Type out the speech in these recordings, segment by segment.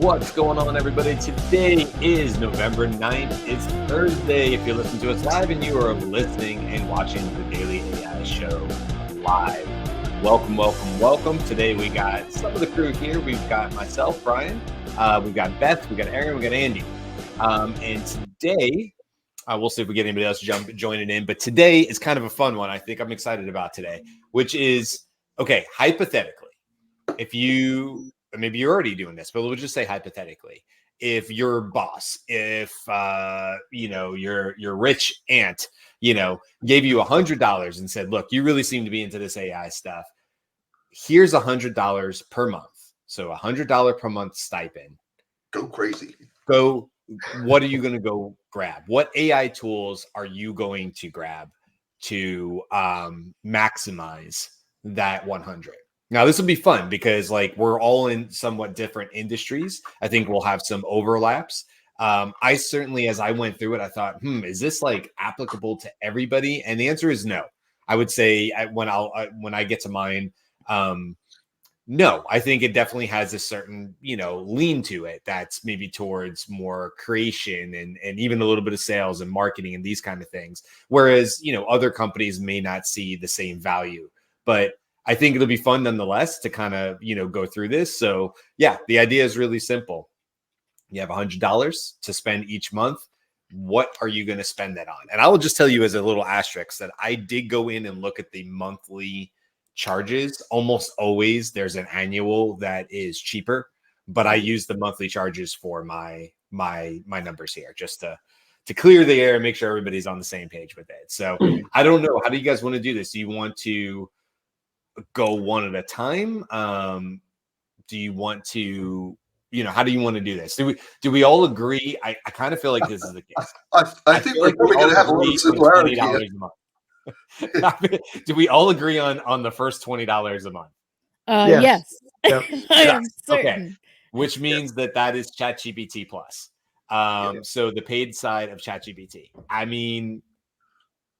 What's going on, everybody? Today is November 9th. It's Thursday. If you're listening to us live and you are listening and watching the Daily AI Show live, welcome, welcome, welcome. Today we got some of the crew here. We've got myself, Brian. We've got Beth. We've got Aaron. We've got Andy. And today, we'll see if we get anybody else joining in. But today is kind of a fun one. I think I'm excited about today, which is, okay, hypothetically, if you... maybe you're already doing this, but we'll just say hypothetically, if your boss, if your rich aunt, gave you $100 and said, look, you really seem to be into this AI stuff. Here's $100 per month. So $100 per month stipend. Go crazy. What are you going to go grab? What AI tools are you going to grab to maximize that 100? Now, this will be fun because we're all in somewhat different industries. I think we'll have some overlaps. I certainly, as I went through it, I thought, is this applicable to everybody? And the answer is no. I would say when I get to mine, no. I think it definitely has a certain, lean to it that's maybe towards more creation and even a little bit of sales and marketing and these kind of things. Whereas, other companies may not see the same value. But I think it'll be fun nonetheless to kind of, go through this. So yeah, the idea is really simple. You have $100 to spend each month. What are you going to spend that on? And I will just tell you as a little asterisk that I did go in and look at the monthly charges. Almost always there's an annual that is cheaper, but I use the monthly charges for my numbers here just to clear the air and make sure everybody's on the same page with it. So I don't know. How do you guys want to do this? Do you want to go one at a time? Do you want to, how do you want to do this? Do we all agree? I kind of feel like this is the case. I think we're probably going to have a little similarity here. A month. Do we all agree on the first $20 a month? Yes. Yep. I am certain. Okay. Which means that is ChatGPT Plus. So the paid side of ChatGPT. I mean,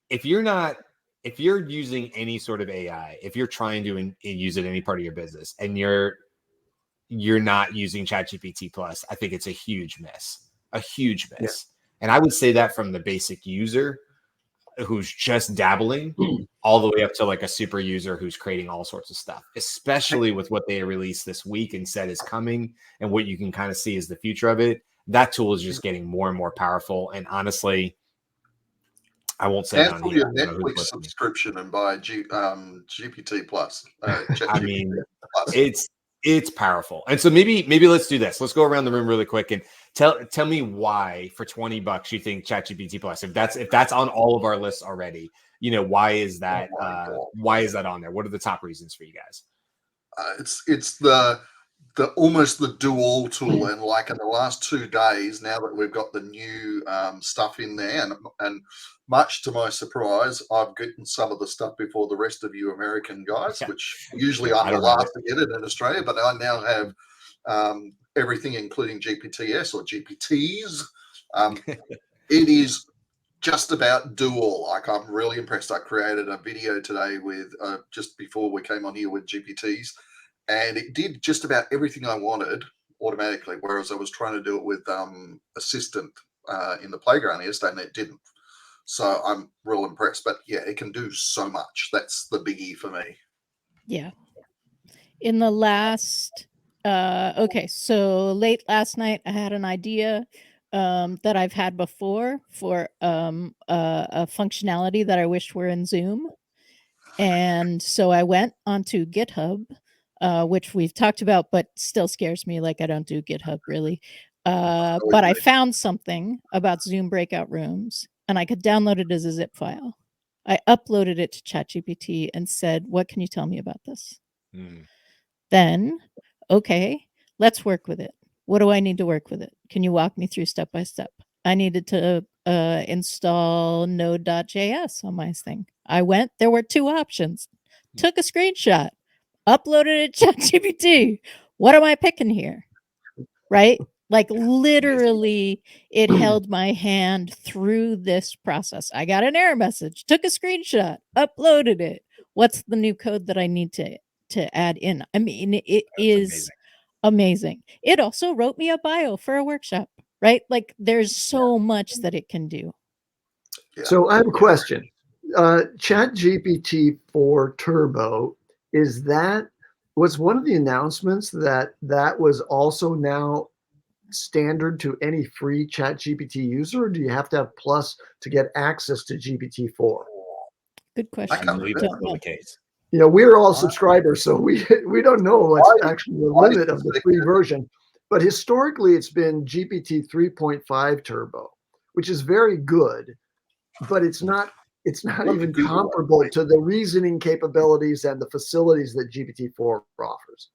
if you're using any sort of AI, if you're trying to use it in any part of your business and you're not using ChatGPT Plus, I think it's a huge miss. Yeah. And I would say that from the basic user who's just dabbling all the way up to a super user who's creating all sorts of stuff, especially with what they released this week and said is coming and what you can kind of see is the future of it. That tool is just getting more and more powerful. And honestly, I won't say cancel your Netflix subscription and buy GPT Plus. I mean, it's powerful. And so maybe let's do this. Let's go around the room really quick and tell me why for $20 you think ChatGPT Plus, if that's on all of our lists already, why is that on there? What are the top reasons for you guys? It's the almost the do-all tool, and in the last 2 days, now that we've got the new stuff in there, and much to my surprise, I've gotten some of the stuff before the rest of you American guys, which usually I'm the last to get it in Australia, but I now have everything, including GPTs or GPTs. It is just about do-all. I'm really impressed. I created a video today with just before we came on here with GPTs. And it did just about everything I wanted automatically, whereas I was trying to do it with Assistant in the playground yesterday, and it didn't. So I'm real impressed. But yeah, it can do so much. That's the biggie for me. Yeah. In the last, so late last night, I had an idea that I've had before for a functionality that I wish were in Zoom. And so I went onto GitHub, which we've talked about, but still scares me. I don't do GitHub really. But I found something about Zoom breakout rooms and I could download it as a zip file. I uploaded it to ChatGPT and said, what can you tell me about this? Then, okay, let's work with it. What do I need to work with it? Can you walk me through step by step? I needed to install node.js on my thing. I went, there were 2 options, took a screenshot, uploaded it to ChatGPT. What am I picking here? Right? Literally, it held my hand through this process. I got an error message, took a screenshot, uploaded it. What's the new code that I need to add in? I mean, it is amazing. It also wrote me a bio for a workshop, right? Like there's so much that it can do. Yeah. So I have a question. ChatGPT 4 Turbo, was one of the announcements that was also now standard to any free ChatGPT user, or do you have to have Plus to get access to GPT-4? Good I question. can't believe remember. that's still the case. You know, we're all subscribers, so we don't know what's actually the limit of the free version. But historically, it's been GPT 3.5 Turbo, which is very good, but it's not even comparable to the reasoning capabilities and the facilities that GPT-4 offers.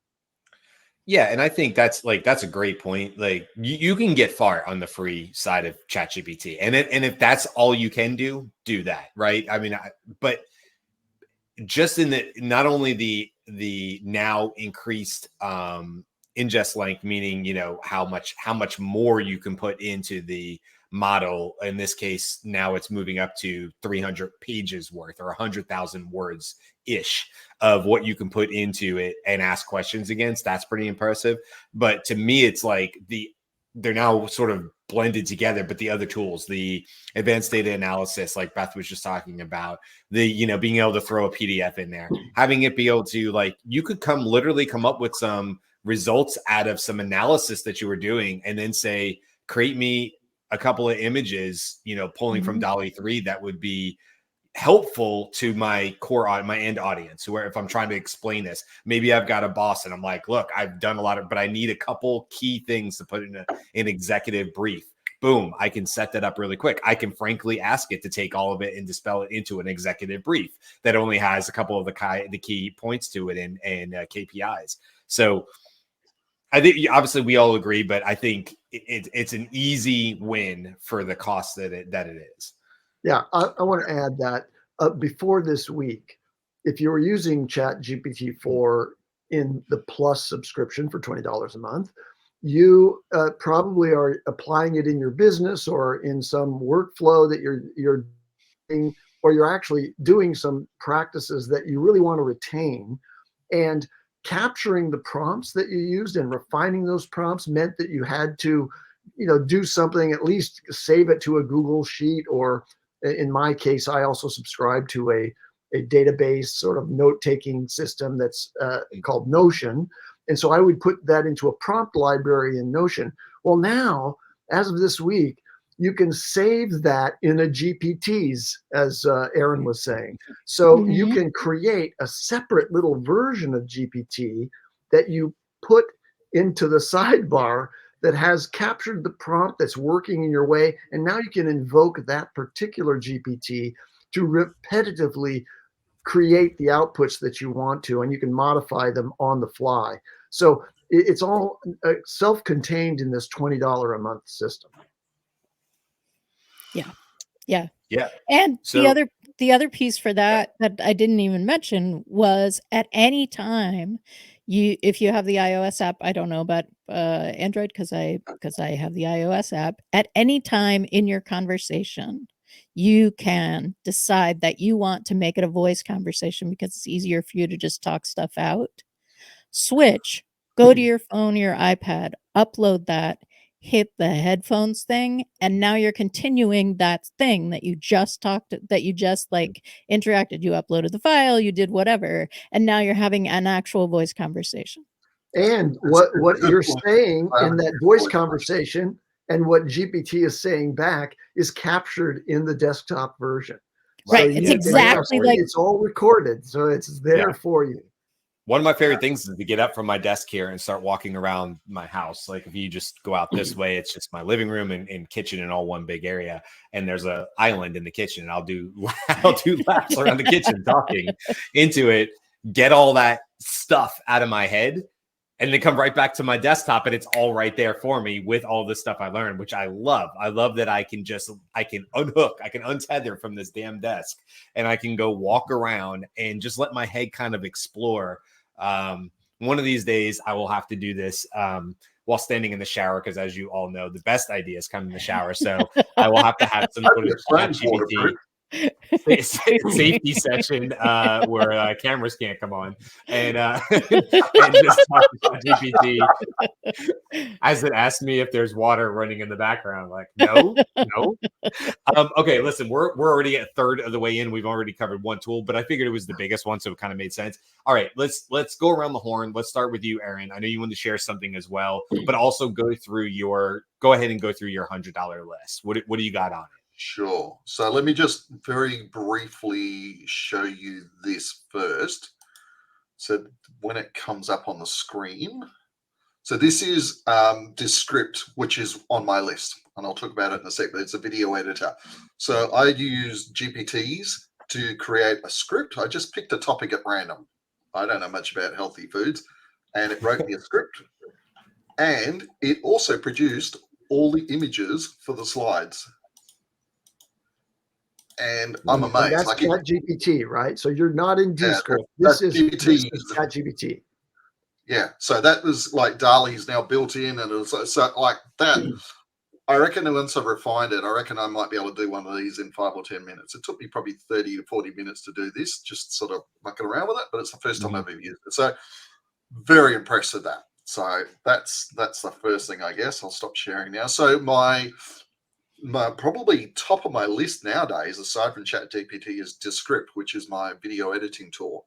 Yeah, and I think that's a great point. Like you can get far on the free side of ChatGPT, and if that's all you can do that, right? I mean, but just in the not only the now increased ingest length, meaning how much more you can put into the model. In this case, now it's moving up to 300 pages worth or 100,000 words ish of what you can put into it and ask questions against. That's pretty impressive. But to me, it's like they're now sort of blended together, but the other tools, the advanced data analysis, like Beth was just talking about, the being able to throw a PDF in there, having it be able to you could literally come up with some results out of some analysis that you were doing, and then say, create me a couple of images, pulling from DALL-E 3 that would be helpful to my my end audience, where if I'm trying to explain this, maybe I've got a boss and I'm like, look, I've done a lot but I need a couple key things to put in an executive brief. Boom, I can set that up really quick. I can frankly ask it to take all of it and dispel it into an executive brief that only has a couple of the key points to it and KPIs. So I think obviously we all agree, but I think it's an easy win for the cost that it is. Yeah, I want to add that before this week, if you were using ChatGPT 4 in the Plus subscription for $20 a month, you probably are applying it in your business or in some workflow that you're doing, or you're actually doing some practices that you really want to retain. And capturing the prompts that you used and refining those prompts meant that you had to, do something, at least save it to a Google Sheet, or in my case, I also subscribe to a database sort of note-taking system that's called Notion. And so I would put that into a prompt library in Notion. Well, now, as of this week, you can save that in a GPTs, as Aaron was saying. So you can create a separate little version of GPT that you put into the sidebar that has captured the prompt that's working in your way. And now you can invoke that particular GPT to repetitively create the outputs that you want to, and you can modify them on the fly. So it's all self-contained in this $20 a month system. Yeah. And so, the other piece for that I didn't even mention was, at any time, if you have the iOS app, I don't know about Android because I have the iOS app, at any time in your conversation, you can decide that you want to make it a voice conversation because it's easier for you to just talk stuff out. Switch, go to your phone, your iPad, upload that, hit the headphones thing, and now you're continuing that thing that you just interacted. You uploaded the file, you did whatever, and now you're having an actual voice conversation. And what you're saying in that voice conversation and what GPT is saying back is captured in the desktop version. Right. So it's exactly it's all recorded, so it's there for you. One of my favorite things is to get up from my desk here and start walking around my house. Like if you just go out this way, it's just my living room and kitchen in all one big area. And there's an island in the kitchen. And I'll do laps around the kitchen talking into it, get all that stuff out of my head, and then come right back to my desktop, and it's all right there for me with all the stuff I learned, which I love. I love that I can unhook, I can untether from this damn desk, and I can go walk around and just let my head kind of explore. One of these days I will have to do this while standing in the shower, because as you all know, the best ideas come in the shower. So I will have to have some sort of ChatGPT safety section where cameras can't come on, and and just talk to ChatGPT as it asked me if there's water running in the background. Like, no. Okay, listen, we're already a third of the way in. We've already covered one tool, but I figured it was the biggest one, so it kind of made sense. All right, let's go around the horn. Let's start with you, Aaron. I know you want to share something as well, but also go ahead and go through your $100 list. What do you got on it? Sure. So let me just very briefly show you this first. So when it comes up on the screen, so this is Descript, which is on my list, and I'll talk about it in a sec, but it's a video editor. So I use GPTs to create a script. I just picked a topic at random. I don't know much about healthy foods, and it wrote me a script. And it also produced all the images for the slides. And I'm amazed. And that's ChatGPT, right? So you're not in Descript. This is ChatGPT. Yeah. So that was like DALL-E's now built in, and it was so like that. I reckon once I've refined it, I reckon I might be able to do one of these in 5 or 10 minutes. It took me probably 30 to 40 minutes to do this, just sort of mucking around with it. But it's the first time I've ever used it. So very impressed with that. So that's the first thing, I guess. I'll stop sharing now. So my probably top of my list nowadays, aside from ChatGPT, is Descript, which is my video editing tool.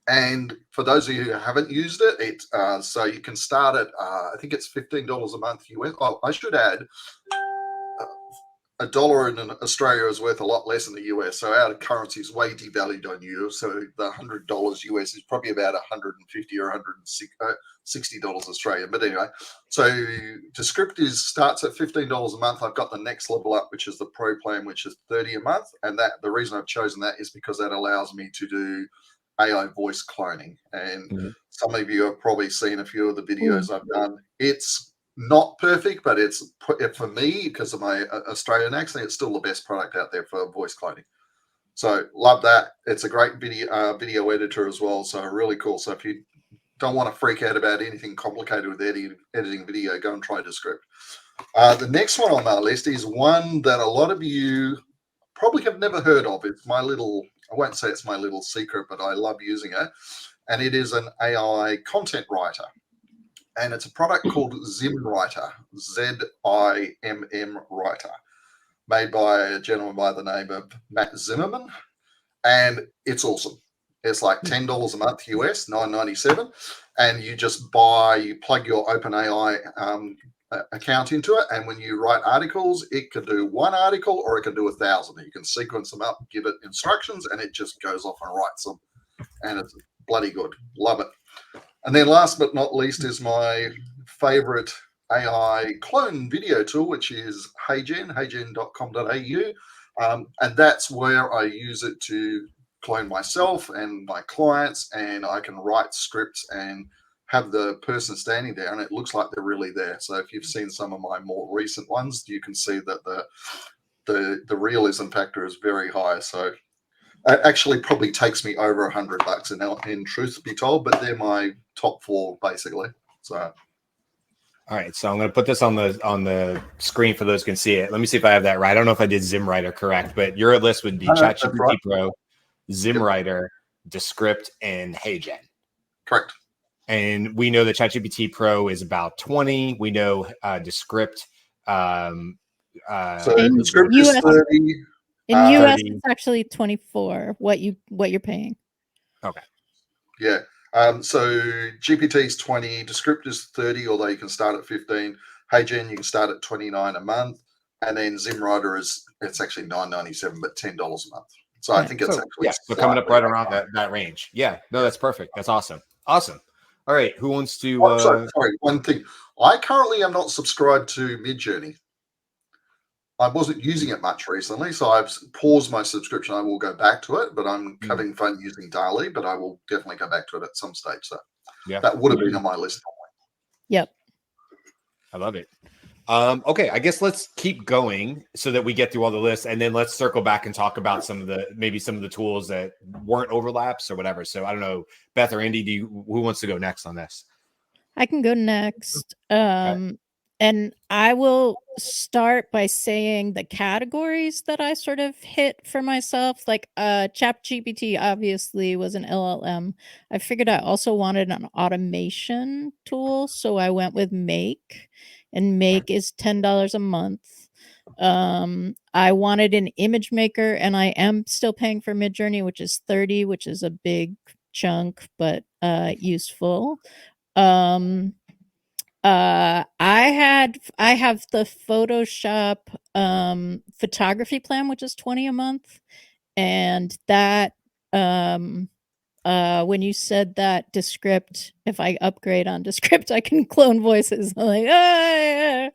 And for those of you who haven't used it, so you can start at I think it's $15 a month US. Oh, I should add $1 in Australia is worth a lot less in the US. So our currency is way devalued on you. So the $100 US is probably about $150 or $160 Australian. But anyway, so Descript starts at $15 a month. I've got the next level up, which is the Pro plan, which is $30 a month. And that the reason I've chosen that is because that allows me to do AI voice cloning. And some of you have probably seen a few of the videos I've done. It's not perfect, but it's for me, because of my Australian accent, it's still the best product out there for voice cloning. So love that. It's a great video editor as well. So really cool. So if you don't want to freak out about anything complicated with editing video, go and try Descript. The next one on my list is one that a lot of you probably have never heard of. It's my little, I won't say it's my little secret, but I love using it. And it is an AI content writer. And it's a product called ZimWriter, ZIMM Writer, made by a gentleman by the name of Matt Zimmerman. And it's awesome. It's like $10 a month US, $9.97. And you just you plug your OpenAI account into it. And when you write articles, it can do one article or it can do 1,000. You can sequence them up, give it instructions, and it just goes off and writes them. And it's bloody good. Love it. And then last but not least is my favorite AI clone video tool, which is Heygen, heygen.com.au. And that's where I use it to clone myself and my clients, and I can write scripts and have the person standing there, and it looks like they're really there. So if you've seen some of my more recent ones, you can see that the realism factor is very high. So it actually probably takes me over $100 in truth be told, but they're my top 4 basically. So, all right, so I'm going to put this on the screen for those who can see it. Let me see if I have that right. I don't know if I did ZimWriter correct, but your list would be ChatGPT right. Pro, ZimWriter, Descript, and Heygen. Correct. And we know that ChatGPT Pro is about 20. We know Descript. So Descript is 30. In US, it's actually 24. What you're paying? Okay. Yeah. So GPT is 20. Descript is 30, although you can start at 15. Heygen, you can start at 29 a month, and then ZimWriter it's actually $9.97, but $10 a month. So I think it's so coming up right around that range. Yeah. No, that's perfect. That's awesome. Awesome. All right. Who wants to? Sorry. One thing. I currently am not subscribed to Midjourney. I wasn't using it much recently, so I've paused my subscription. I will go back to it, but I'm having fun using DALL-E, but I will definitely go back to it at some stage. So that would have been on my list. Yep. I love it. Okay, I guess let's keep going so that we get through all the lists, and then let's circle back and talk about some of the tools that weren't overlaps or whatever. So I don't know, Beth or Andy, who wants to go next on this? I can go next. Okay. And I will start by saying the categories that I sort of hit for myself. Like ChatGPT obviously was an LLM. I figured I also wanted an automation tool, so I went with Make, and Make is $10 a month. I wanted an image maker, and I am still paying for Midjourney, which is $30, which is a big chunk, but useful. I have the Photoshop photography plan, which is $20 a month, and that when you said that Descript, if I upgrade on Descript, I can clone voices. I'm like, I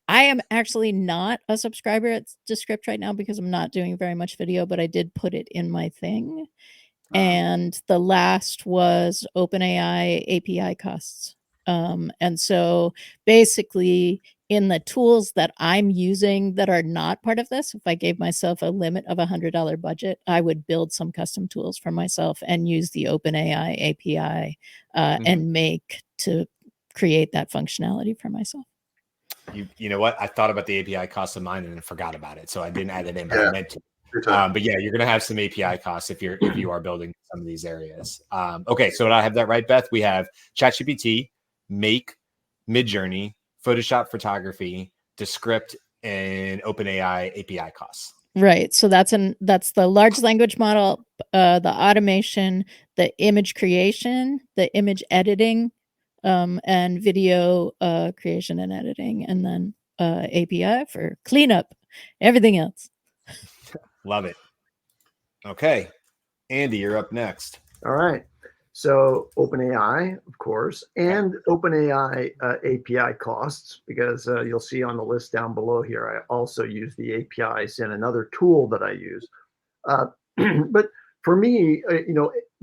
am actually not a subscriber at Descript right now because I'm not doing very much video, but I did put it in my thing. And the last was OpenAI API costs. And so basically, in the tools that I'm using that are not part of this, if I gave myself a limit of $100 budget, I would build some custom tools for myself and use the OpenAI API and Make to create that functionality for myself. You know what? I thought about the API cost of mine and I forgot about it, so I didn't add it in, but Yeah. I meant to. But yeah, you're going to have some API costs if you are building some of these areas. Okay, so did I have that right, Beth? We have ChatGPT, Make, Midjourney, Photoshop photography, Descript, and OpenAI API costs. Right. So that's the large language model, the automation, the image creation, the image editing, and video creation and editing, and then API for cleanup, everything else. Love it. Okay, Andy, you're up next. All right. So OpenAI, of course, and OpenAI API costs, because you'll see on the list down below here, I also use the APIs in another tool that I use. But for me,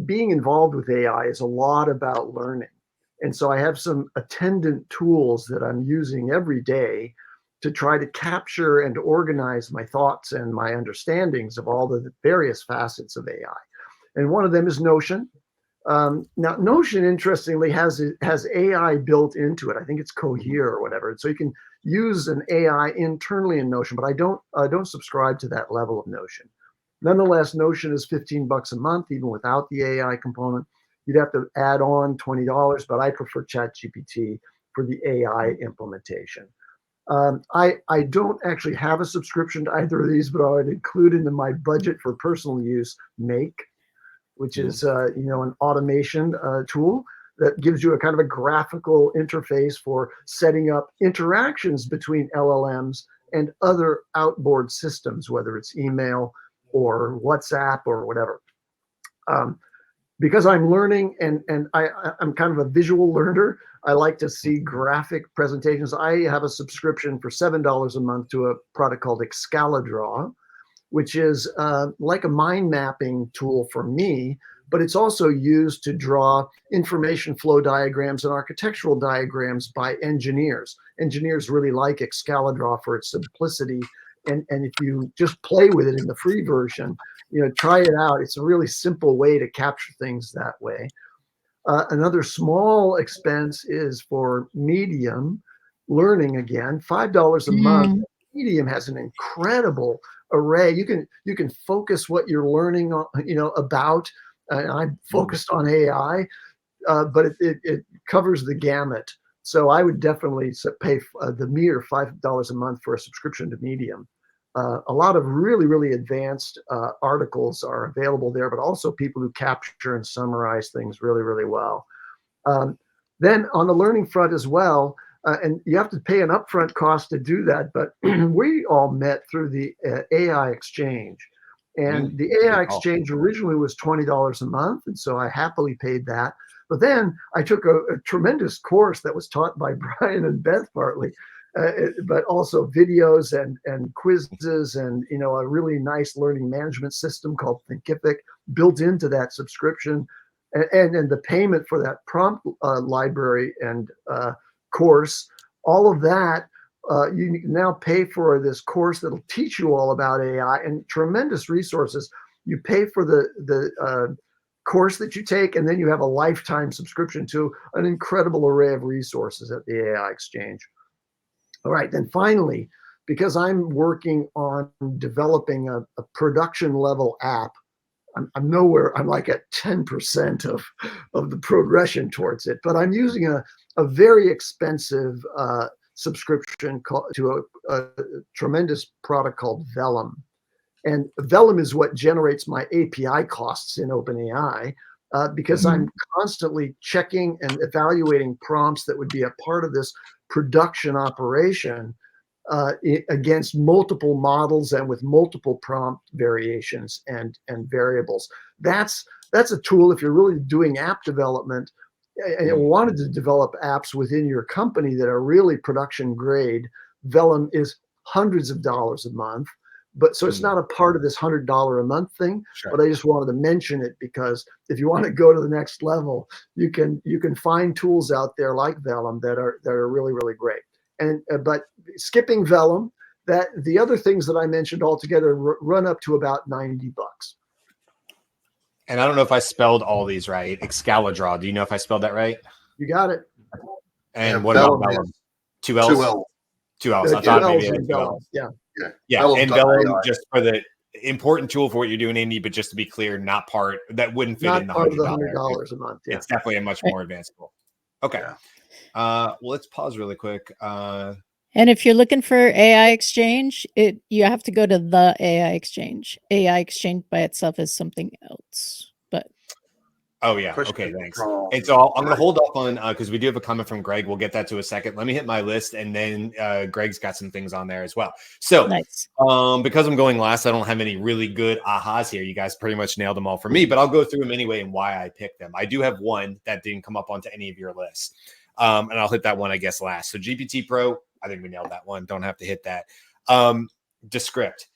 being involved with AI is a lot about learning. And so I have some attendant tools that I'm using every day to try to capture and organize my thoughts and my understandings of all the various facets of AI. And one of them is Notion. Now, Notion, interestingly, has AI built into it. I think it's Cohere or whatever. So you can use an AI internally in Notion, but I don't subscribe to that level of Notion. Nonetheless, Notion is $15 a month, even without the AI component. You'd have to add on $20, but I prefer ChatGPT for the AI implementation. I don't actually have a subscription to either of these, but I would include in my budget for personal use Make, which is an automation tool that gives you a kind of a graphical interface for setting up interactions between LLMs and other outboard systems, whether it's email or WhatsApp or whatever. Because I'm learning and I'm kind of a visual learner, I like to see graphic presentations. I have a subscription for $7 a month to a product called Excalidraw, which is like a mind mapping tool for me, but it's also used to draw information flow diagrams and architectural diagrams by engineers. Engineers really like Excalidraw for its simplicity. And if you just play with it in the free version, try it out. It's a really simple way to capture things that way. Another small expense is for Medium learning again, $5 a month. Medium has an incredible array. You can focus what you're learning on, about. I'm focused on AI, but it covers the gamut. So I would definitely pay the mere $5 a month for a subscription to Medium. A lot of really, really advanced articles are available there, but also people who capture and summarize things really, really well. Then on the learning front as well, and you have to pay an upfront cost to do that, but we all met through the AI Exchange. And the AI Exchange originally was $20 a month, and so I happily paid that. But then I took a tremendous course that was taught by Brian and Beth partly, but also videos and quizzes and a really nice learning management system called Thinkific built into that subscription, and the payment for that prompt library and course, all of that. You now pay for this course that'll teach you all about AI and tremendous resources. You pay for the course that you take, and then you have a lifetime subscription to an incredible array of resources at the AI Exchange. All right, then finally, because I'm working on developing a production level app, I'm nowhere, I'm like at 10% of the progression towards it, but I'm using a very expensive subscription to a tremendous product called Vellum. And Vellum is what generates my API costs in OpenAI, because I'm constantly checking and evaluating prompts that would be a part of this production operation against multiple models and with multiple prompt variations and variables. That's a tool if you're really doing app development and wanted to develop apps within your company that are really production grade. Vellum is hundreds of dollars a month. But so it's not a part of this $100 a month thing. Sure. But I just wanted to mention it because if you want to go to the next level, you can find tools out there like Vellum that are really, really great. And but skipping Vellum, that the other things that I mentioned altogether run up to about $90. And I don't know if I spelled all these right. Excalidraw. Do you know if I spelled that right? You got it. And what about Vellum Vellum? is Two L's. 2 L. Two L's. I Two thought L's maybe I in had two Vellum. L's. Yeah. Yeah, Vellum and dot Vellum, AI. just for the important tool for what you're doing, Andy, but just to be clear, not part that wouldn't fit Not in the part of the $100. $100 a month. Yeah. It's definitely a much more advanced tool. Okay. Yeah. Well, let's pause really quick. And if you're looking for AI Exchange, you have to go to the AI Exchange. AI Exchange by itself is something else. But Oh yeah. Question Okay. Thanks. from And so I'm going to hold off on because we do have a comment from Greg. We'll get that to a second. Let me hit my list, and then Greg's got some things on there as well. So nice. because I'm going last, I don't have any really good ahas here. You guys pretty much nailed them all for me, but I'll go through them anyway and why I picked them. I do have one that didn't come up onto any of your lists, and I'll hit that one I guess last. So GPT Pro, I think we nailed that one. Don't have to hit that. Descript.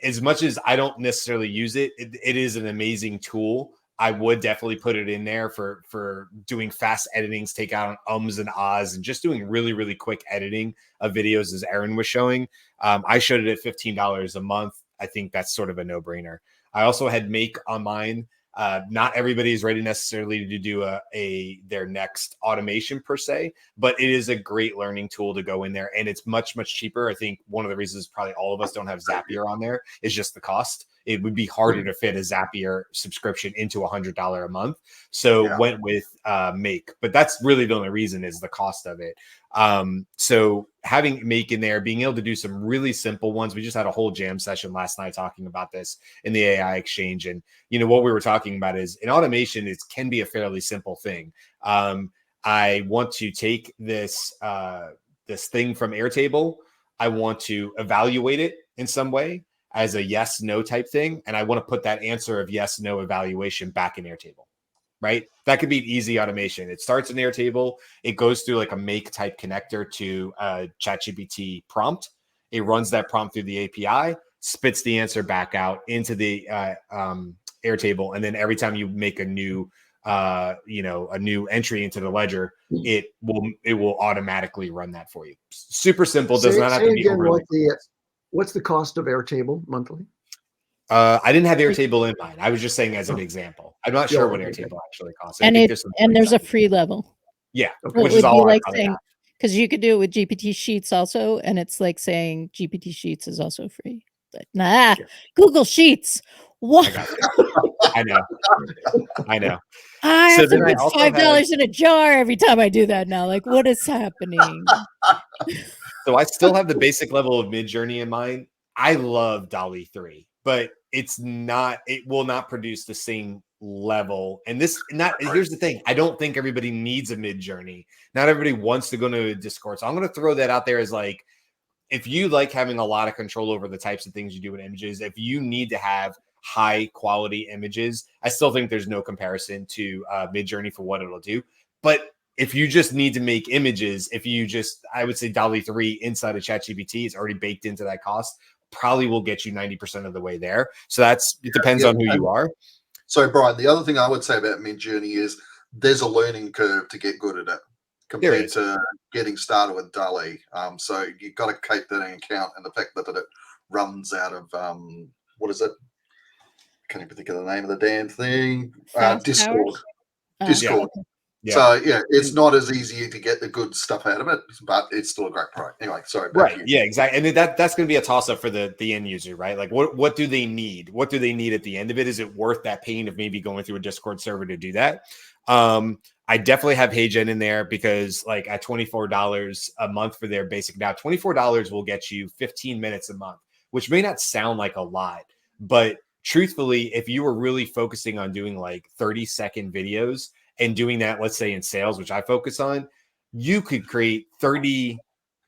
As much as I don't necessarily use it, it is an amazing tool. I would definitely put it in there for doing fast editings, take out ums and ahs, and just doing really, really quick editing of videos, as Aaron was showing. I showed it at $15 a month. I think that's sort of a no-brainer. I also had Make on mine. Not everybody is ready necessarily to do their next automation per se, but it is a great learning tool to go in there, and it's much, much cheaper. I think one of the reasons probably all of us don't have Zapier on there is just the cost. It would be harder to fit a Zapier subscription into $100 a month. So went with Make, but that's really the only reason is the cost of it. So having Make in there, being able to do some really simple ones. We just had a whole jam session last night talking about this in the AI Exchange. And, what we were talking about is in automation, it can be a fairly simple thing. I want to take this thing from Airtable. I want to evaluate it in some way as a yes, no type thing. And I want to put that answer of yes, no evaluation back in Airtable, right? That could be an easy automation. It starts in Airtable. It goes through like a make type connector to a ChatGPT prompt. It runs that prompt through the API, spits the answer back out into the Airtable. And then every time you make a new entry into the ledger, it will automatically run that for you. Super simple. Does not have to be overly. What's the cost of Airtable monthly? I didn't have Airtable in mind. I was just saying as an example. I'm not sure what Airtable actually costs. And there's a free level. Yeah, okay. Which is all like saying, because you could do it with GPT Sheets also, and it's like saying GPT Sheets is also free. But nah, yeah. Google Sheets. What? I know. I have to put $5 in a jar every time I do that now. Like, what is happening? So I still have the basic level of Midjourney in mind. I love DALL-E 3, but it will not produce the same level. And here's the thing. I don't think everybody needs a Midjourney. Not everybody wants to go to a Discord. So I'm going to throw that out there as like, if you like having a lot of control over the types of things you do in images, if you need to have high quality images, I still think there's no comparison to Midjourney for what it'll do. But if you just need to make images, I would say DALL-E 3 inside of ChatGPT is already baked into that cost, probably will get you 90% of the way there. So it depends on who you are. So Brian, the other thing I would say about Midjourney is there's a learning curve to get good at it compared to getting started with DALL-E. So you've got to take that into account, and the fact that it runs out of, what is it? I can't even think of the name of the damn thing. Discord. Discord. Yeah. Yeah. So yeah, it's not as easy to get the good stuff out of it, but it's still a great product. Anyway, sorry. Back Right. to you. Yeah, exactly. And that's going to be a toss up for the end user, right? Like what do they need? What do they need at the end of it? Is it worth that pain of maybe going through a Discord server to do that? I definitely have Heygen in there because like at $24 a month for their basic now, $24 will get you 15 minutes a month, which may not sound like a lot, but truthfully, if you were really focusing on doing like 30-second videos and doing that, let's say in sales, which I focus on, you could create 30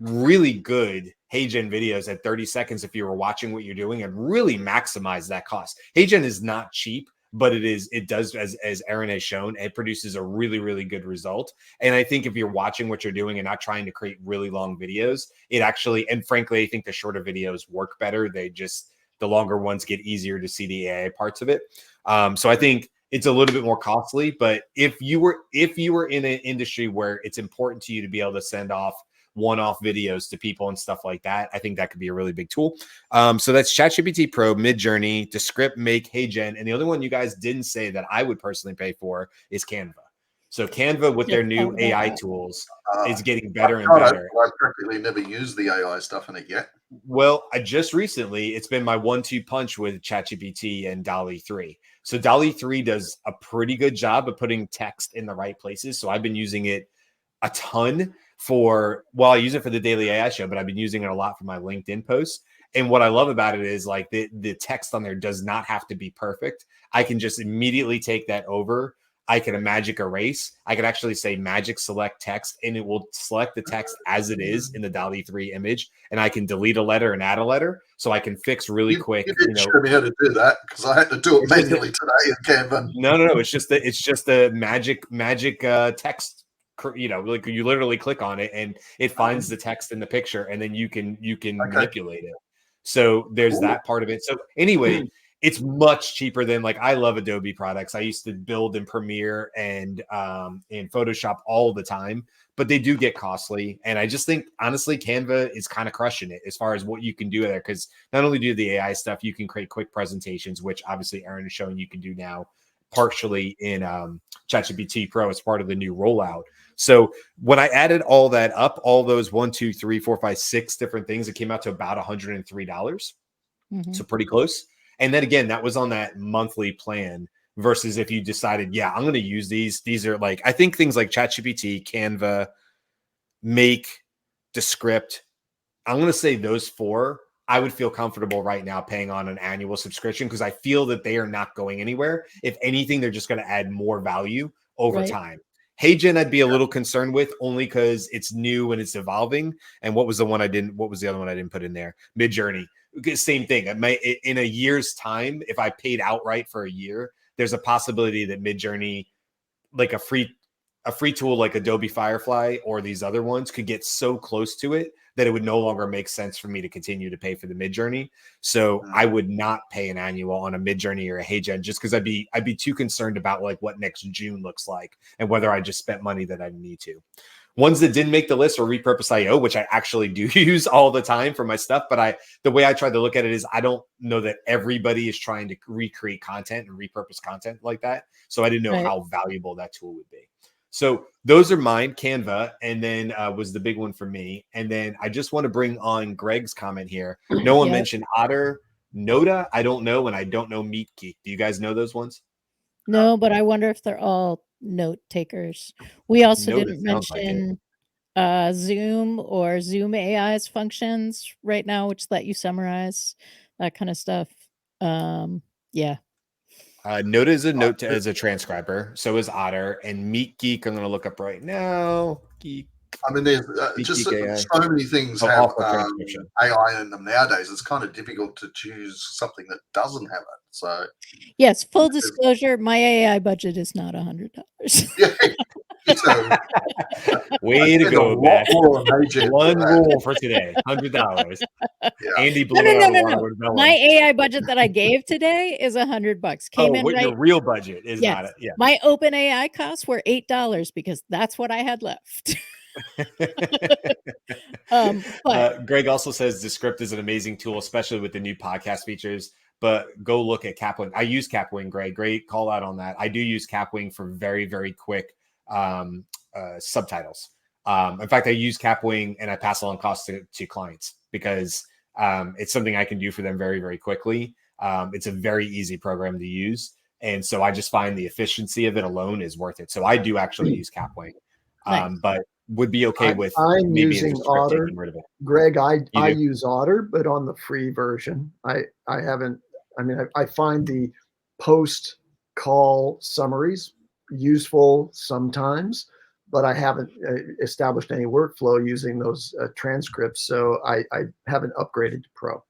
really good Heygen videos at 30 seconds if you were watching what you're doing and really maximize that cost. Heygen is not cheap, but it does, as Aaron has shown, it produces a really, really good result. And I think if you're watching what you're doing and not trying to create really long videos, it actually, and frankly, I think the shorter videos work better. The longer ones get easier to see the AI parts of it. So I think it's a little bit more costly, but if you were in an industry where it's important to you to be able to send off one-off videos to people and stuff like that, I think that could be a really big tool. So that's ChatGPT Pro, Midjourney, Descript, Make, Heygen, and the other one you guys didn't say that I would personally pay for is Canva. So Canva with their new AI tools is getting better and better. I've practically never used the AI stuff in it yet. Well, I just recently, it's been my 1-2 punch with ChatGPT and DALL-E 3. So DALL-E 3 does a pretty good job of putting text in the right places. So I've been using it a ton I use it for the Daily AI Show, but I've been using it a lot for my LinkedIn posts. And what I love about it is like the text on there does not have to be perfect. I can just immediately take that over. I can a magic erase. I can actually say magic select text, and it will select the text as it is in the DALL-E 3 image. And I can delete a letter and add a letter. So I can fix really quick. You didn't show me how to do that because I had to do it manually today in Canva. No. It's just the magic text. Like you literally click on it and it finds the text in the picture, and then you can manipulate it. So there's that part of it. So anyway, it's much cheaper than, like, I love Adobe products. I used to build in Premiere and in Photoshop all the time, but they do get costly. And I just think honestly, Canva is kind of crushing it as far as what you can do there. Because not only do the AI stuff, you can create quick presentations, which obviously Aaron is showing you can do now partially in ChatGPT Pro as part of the new rollout. So when I added all that up, all those 1, 2, 3, 4, 5, 6 different things, it came out to about $103. So pretty close. And then again, that was on that monthly plan versus if you decided, I'm going to use these are like, I think things like ChatGPT, Canva, Make, Descript, I'm going to say those 4, I would feel comfortable right now paying on an annual subscription because I feel that they are not going anywhere. If anything, they're just going to add more value over time. Heygen, I'd be a little concerned with only because it's new and it's evolving. And what was the other one I didn't put in there? Midjourney. Same thing. In a year's time, if I paid outright for a year, there's a possibility that Midjourney, like a free tool like Adobe Firefly or these other ones, could get so close to it that it would no longer make sense for me to continue to pay for the Midjourney. So I would not pay an annual on a Midjourney or a Heygen just because I'd be too concerned about like what next June looks like and whether I just spent money that I need to. Ones that didn't make the list are Repurpose.io, which I actually do use all the time for my stuff. But the way I try to look at it is I don't know that everybody is trying to recreate content and repurpose content like that. So I didn't know how valuable that tool would be. So those are mine. Canva, and then was the big one for me. And then I just want to bring on Greg's comment here. No one mentioned Otter, Noda. I don't know, and I don't know MeetGeek. Do you guys know those ones? No, but I wonder if they're all note takers. We also didn't mention Zoom or Zoom AI's functions right now, which let you summarize that kind of stuff. Noda is a note as a transcriber. So is Otter, and MeetGeek. I'm going to look up right now. Geek. I mean, there's just so many things have AI in them nowadays. It's kind of difficult to choose something that doesn't have it. So yes, full disclosure, my AI budget is not $100. So, way to go, Beth. One rule for today: $100. Andy blew No. My AI budget that I gave today is $100. Your real budget is not it. Yeah. My OpenAI costs were $8 because that's what I had left. Greg also says Descript is an amazing tool, especially with the new podcast features. But go look at Capwing. I use Capwing, Greg. Great call out on that. I do use Capwing for very, very quick subtitles. In fact, I use Capwing and I pass along costs to clients because it's something I can do for them very, very quickly. It's a very easy program to use. And so I just find the efficiency of it alone is worth it. So I do actually use Capwing, Nice. but would be okay with I'm maybe using in Descript Otter. taking rid of it. Greg, I do? use Otter, but on the free version. I haven't. I mean, I find the post call summaries useful sometimes, but I haven't established any workflow using those transcripts. So I haven't upgraded to Pro.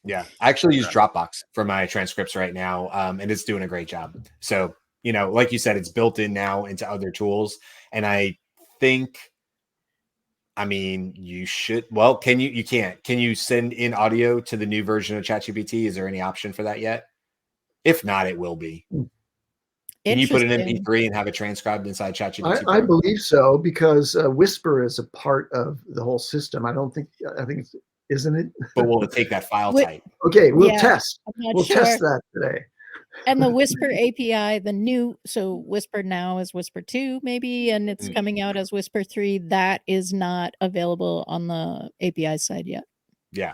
Yeah, I actually use Dropbox for my transcripts right now, and it's doing a great job. So, you know, like you said, it's built in now into other tools, and I think, I mean, you should. Well, can you? You can't. Can you send in audio to the new version of ChatGPT? Is there any option for that yet? If not, it will be. Can you put an Interesting. MP3 and have it transcribed inside ChatGPT? I believe so because Whisper is a part of the whole system. I think it's, isn't it? But will it take that file Wait, type? Okay, we'll Yeah, test. I'm not We'll sure. test that today. And the Whisper API, the new, so Whisper now is Whisper 2 maybe, and it's coming out as Whisper 3. That is not available on the API side yet. Yeah.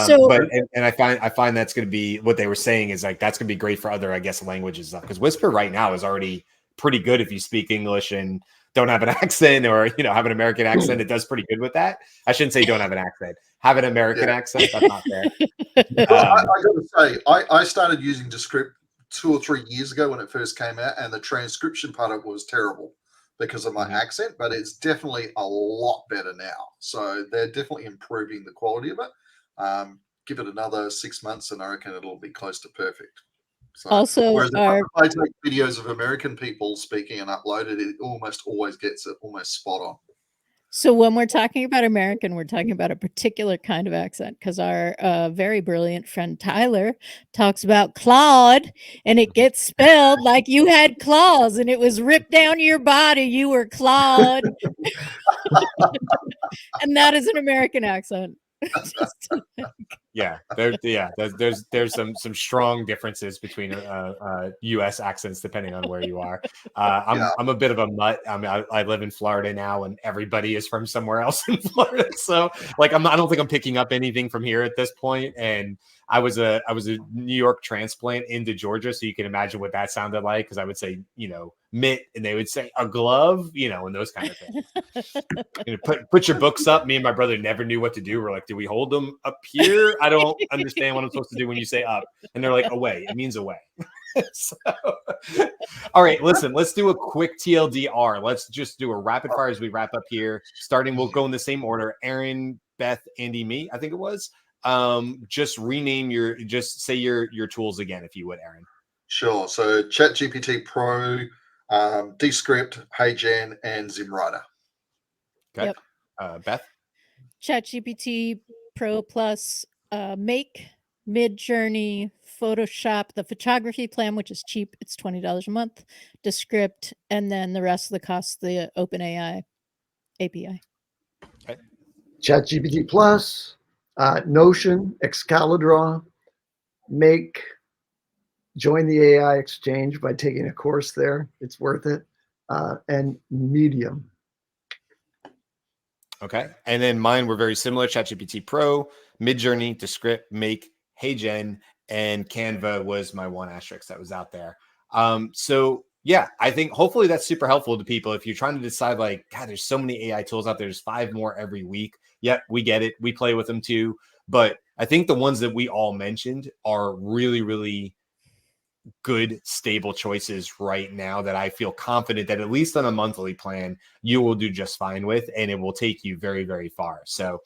So- but I find that's going to be what they were saying is like that's going to be great for other, I guess, languages stuff, because Whisper right now is already pretty good if you speak English and don't have an accent, or you know, have an American accent. It does pretty good with that. I shouldn't say don't have an accent, have an American accent. That's not fair. Well, I got to say, I started using Descript 2 or 3 years ago when it first came out, and the transcription part of it was terrible because of my accent, but it's definitely a lot better now. So they're definitely improving the quality of it. Give it another 6 months and I reckon it'll be close to perfect. So, also, whereas if I take videos of American people speaking and upload it, it almost always gets it almost spot on. So when we're talking about American, we're talking about a particular kind of accent, because our very brilliant friend Tyler talks about Claude, and it gets spelled like you had claws and it was ripped down your body. You were Claude. And that is an American accent. There's some strong differences between U.S. accents depending on where you are. I'm a bit of a mutt. I mean, I live in Florida now, and everybody is from somewhere else in Florida. So, like, I don't think I'm picking up anything from here at this point. And I was a New York transplant into Georgia, so you can imagine what that sounded like. Because I would say, you know, mitt, and they would say a glove, you know, and those kind of things. You know, put your books up. Me and my brother never knew what to do. We're like, do we hold them up here? I don't understand what I'm supposed to do when you say up. And they're like, away. It means away. So, all right, listen, let's do a quick TLDR. Let's just do a rapid fire as we wrap up here. Starting, we'll go in the same order. Aaron, Beth, Andy, me, I think it was. Just say your tools again, if you would, Aaron. Sure. So ChatGPT Pro, Descript, Heygen, and ZimWriter. Okay. Yep. Beth? ChatGPT Pro Plus, Make, Midjourney, Photoshop, the photography plan, which is cheap. It's $20 a month. Descript, and then the rest of the costs, the OpenAI API. Okay. ChatGPT Plus, Notion, Excalidraw, Make, join the AI exchange by taking a course there. It's worth it. And Medium. Okay. And then mine were very similar. ChatGPT Pro, Midjourney, Descript, Make, Heygen, and Canva was my one asterisk that was out there. So yeah, I think hopefully that's super helpful to people. If you're trying to decide like, God, there's so many AI tools out there. There's 5 more every week. Yep, we get it. We play with them too. But I think the ones that we all mentioned are really, really good, stable choices right now that I feel confident that at least on a monthly plan, you will do just fine with, and it will take you very, very far. So,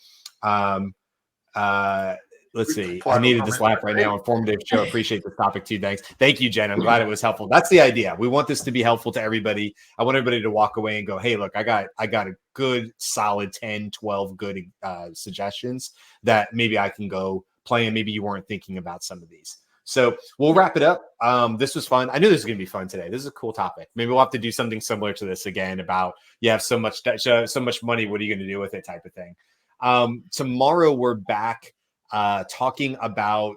let's see. I needed this laugh right now. Informative show. Appreciate the topic too. Thanks. Thank you, Jen. I'm glad it was helpful. That's the idea. We want this to be helpful to everybody. I want everybody to walk away and go, hey, look, I got a good solid 10, 12 good suggestions that maybe I can go play, and maybe you weren't thinking about some of these. So we'll wrap it up. This was fun. I knew this was going to be fun today. This is a cool topic. Maybe we'll have to do something similar to this again about you have so much money. What are you going to do with it type of thing. Tomorrow we're back talking about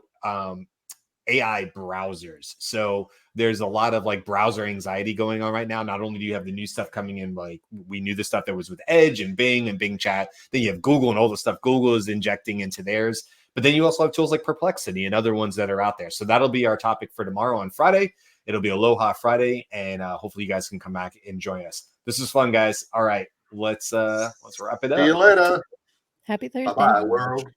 AI browsers. So there's a lot of like browser anxiety going on right now. Not only do you have the new stuff coming in, like we knew the stuff that was with Edge and Bing Chat, then you have Google and all the stuff Google is injecting into theirs. But then you also have tools like Perplexity and other ones that are out there. So that'll be our topic for tomorrow on Friday. It'll be Aloha Friday, and hopefully you guys can come back and join us. This was fun, guys. All right, let's wrap it up. See you later. Happy Thursday. Bye-bye, world.